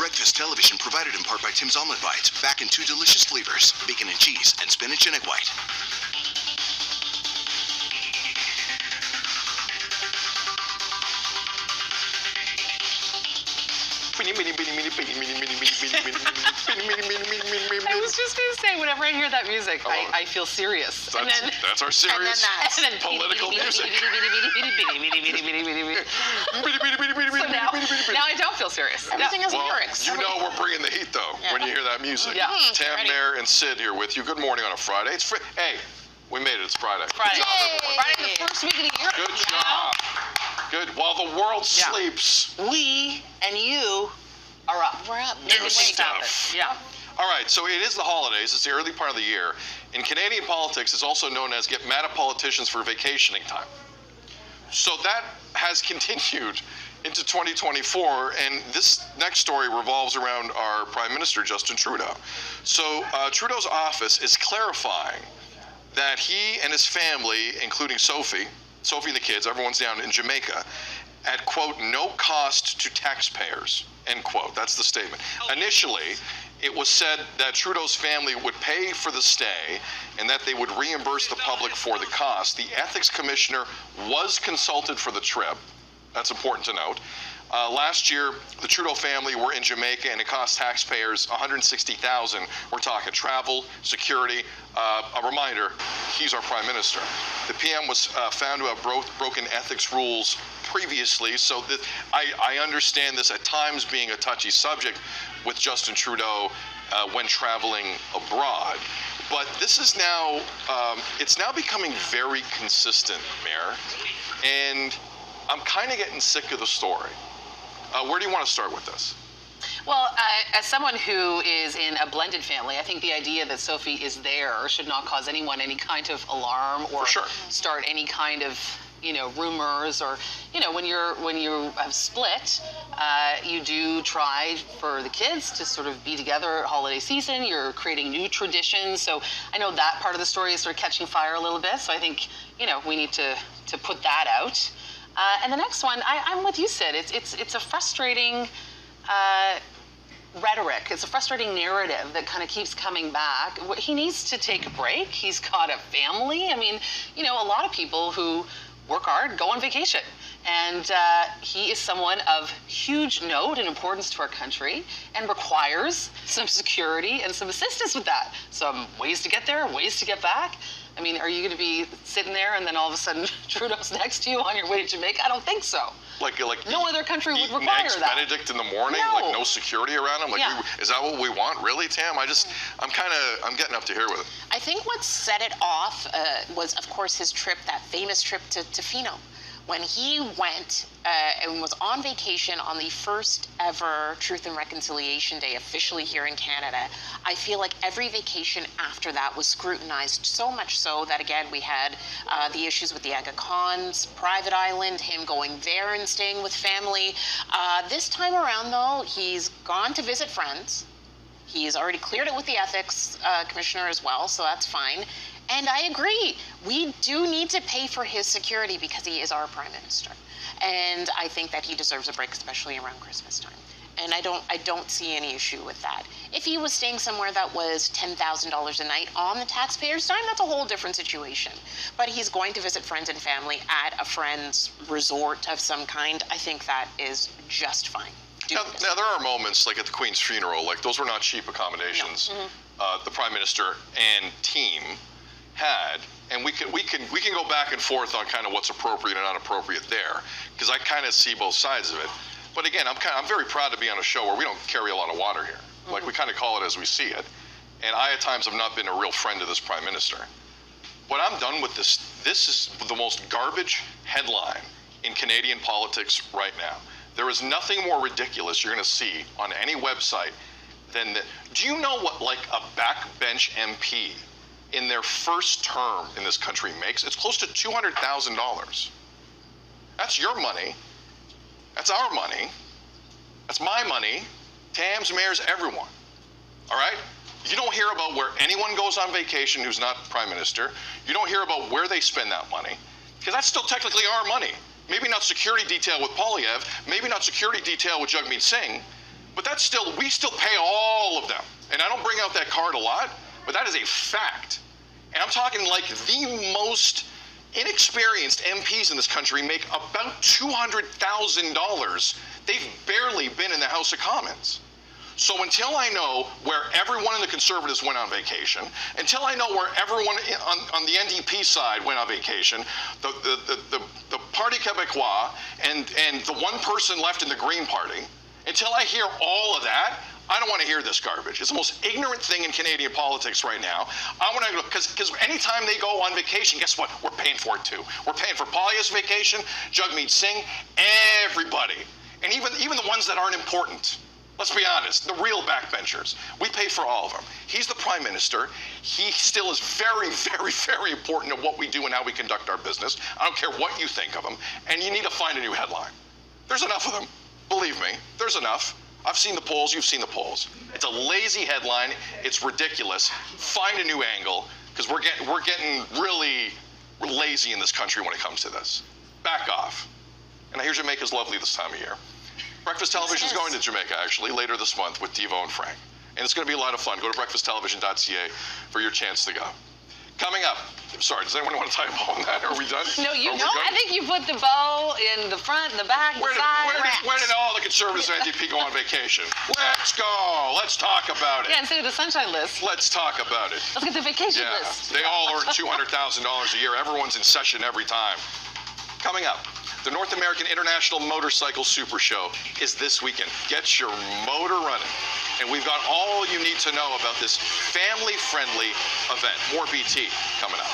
breakfast television provided in part by Tim's Omelet Bites. Back in 2 delicious flavors, bacon and cheese, and spinach and egg white. I was just going to say, whenever I hear that music, I feel serious. That's our serious political music. So now I don't feel serious. Everything has lyrics. You know we're bringing the heat, though, when you hear that music. Yeah. Tam, Nair, and Sid here with you. Good morning on a Friday. It's Hey, we made it. It's Friday. Friday. Good job, everyone. Friday, the first week of the year. Good job. Good. While the world sleeps. We and you are up. We're up. New stuff. Yeah. All right, so it is the holidays. It's the early part of the year. In Canadian politics, it's also known as get mad at politicians for vacationing time. So that has continued into 2024, and this next story revolves around our Prime Minister, Justin Trudeau. So Trudeau's office is clarifying that he and his family, including Sophie and the kids, everyone's down in Jamaica, at, quote, no cost to taxpayers, end quote. That's the statement. Initially, it was said that Trudeau's family would pay for the stay and that they would reimburse the public for the cost. The ethics commissioner was consulted for the trip. That's important to note. Last year, the Trudeau family were in Jamaica, and it cost taxpayers $160,000. We're talking travel, security. A reminder, he's our Prime Minister. The PM was found to have broken ethics rules previously, so that I understand this at times being a touchy subject with Justin Trudeau when traveling abroad. But this is now, it's now becoming very consistent, Mayor, and I'm kind of getting sick of the story. Where do you want to start with this? Well, as someone who is in a blended family, I think the idea that Sophie is there should not cause anyone any kind of alarm or start any kind of, rumors or, when you have split, you do try for the kids to sort of be together at holiday season. You're creating new traditions. So I know that part of the story is sort of catching fire a little bit. So I think, we need to put that out. And the next one, I'm with you, Sid. It's a frustrating rhetoric. It's a frustrating narrative that kind of keeps coming back. He needs to take a break. He's got a family. I mean, a lot of people who work hard go on vacation. And he is someone of huge note and importance to our country and requires some security and some assistance with that. Some ways to get there, ways to get back. I mean, are you going to be sitting there and then all of a sudden Trudeau's next to you on your way to Jamaica? I don't think so. Like no other country would require Eggs that. Benedict in the morning, like no security around him. Is that what we want, really, Tam? I'm getting up to here with it. I think what set it off was, of course, his trip, that famous trip to Tofino. When he went and was on vacation on the first ever Truth and Reconciliation Day officially here in Canada, I feel like every vacation after that was scrutinized, so much so that, again, we had the issues with the Aga Khan's private island, him going there and staying with family. This time around, though, he's gone to visit friends. He's already cleared it with the ethics commissioner as well, so that's fine. And I agree, we do need to pay for his security because he is our Prime Minister. And I think that he deserves a break, especially around Christmas time. And I don't see any issue with that. If he was staying somewhere that was $10,000 a night on the taxpayer's dime, that's a whole different situation. But he's going to visit friends and family at a friend's resort of some kind. I think that is just fine. Now, there are moments, like at the Queen's funeral, like those were not cheap accommodations. No. The Prime Minister and team had, and we can go back and forth on kind of what's appropriate and not appropriate there, because I kind of see both sides of it. But again, I'm very proud to be on a show where we don't carry a lot of water here. Like, we kind of call it as we see it. And I, at times, have not been a real friend of this Prime Minister. What I'm done with this is the most garbage headline in Canadian politics right now. There is nothing more ridiculous you're going to see on any website than that. Do you know what, like, a backbench MP in their first term in this country makes? It's close to $200,000. That's your money. That's our money. That's my money. Tam's, Mayor's, everyone. All right? You don't hear about where anyone goes on vacation who's not Prime Minister. You don't hear about where they spend that money, because that's still technically our money. Maybe not security detail with Polyev, maybe not security detail with Jagmeet Singh, But that's still, we still pay all of them. And I don't bring out that card a lot, but that is a fact. And I'm talking like the most inexperienced MPs in this country make about $200,000. They've barely been in the House of Commons. So until I know where everyone in the Conservatives went on vacation, until I know where everyone on the NDP side went on vacation, the Parti Québécois and the one person left in the Green Party, until I hear all of that, I don't want to hear this garbage. It's the most ignorant thing in Canadian politics right now. I want to, because anytime they go on vacation, guess what? We're paying for it too. We're paying for Palya's vacation, Jagmeet Singh, everybody. And even the ones that aren't important. Let's be honest, the real backbenchers. We pay for all of them. He's the Prime Minister. He still is very, very, very important in what we do and how we conduct our business. I don't care what you think of him. And you need to find a new headline. There's enough of them. Believe me, there's enough. I've seen the polls, you've seen the polls. It's a lazy headline, it's ridiculous. Find a new angle, because we're getting really lazy in this country when it comes to this. Back off. And here's Jamaica's lovely this time of year. Breakfast Television is going to Jamaica, actually, later this month with Devo and Frank. And it's going to be a lot of fun. Go to breakfasttelevision.ca for your chance to go. Coming up, sorry, does anyone want to tie a bow on that? Are we done? No, I think you put the bow in the front, the back, the side. Where did all the Conservatives and NDP go on vacation? Let's go. Let's talk about it. Yeah, instead of the sunshine list. Let's talk about it. Let's get the vacation list. They all earn $200,000 a year. Everyone's in session every time. Coming up, the North American International Motorcycle Super Show is this weekend. Get your motor running. And we've got all you need to know about this family-friendly event. More BT coming up.